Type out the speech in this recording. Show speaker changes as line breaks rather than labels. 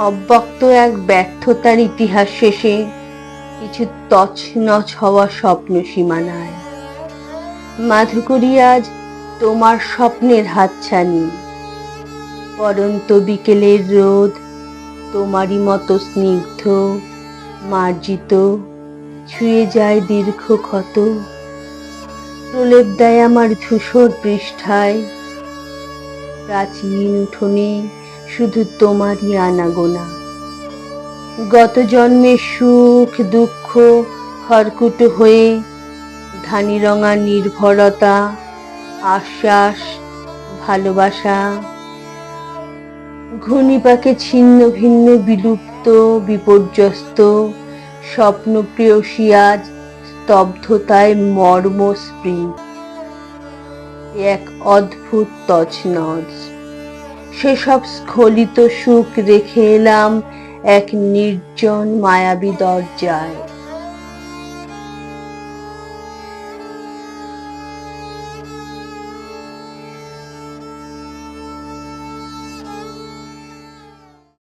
অব্যক্ত এক ব্যর্থতার ইতিহাস শেষে কিছু তছনছ হওয়া স্বপ্ন সীমানায়। মাধুকরী আজ তোমার স্বপ্নের হাতছানি, পরন্ত বিকেলের রোদ তোমারই মতো স্নিগ্ধ মার্জিত, ছুঁয়ে যায় দীর্ঘ ক্ষত, প্রলেপ দেয় আমার ধূসর পৃষ্ঠায়। প্রাচীন উঠোনে শুধু তোমারই আনাগোনা, গত জন্মের সুখ দুঃখ খড়কুটো হয়ে, ধানি রঙা নির্ভরতা, আশ্বাস, ভালোবাসা। ঘূর্ণিপাকে ছিন্ন ভিন্ন বিলুপ্ত বিপর্যস্ত স্বপ্ন প্রেয়সী আজ স্তব্ধতায় মর্মস্পৃহ, এক অদ্ভুত তছনছ। সেসব স্খলিত সুখ রেখে এলাম এক নির্জন মায়াবী দরজায়।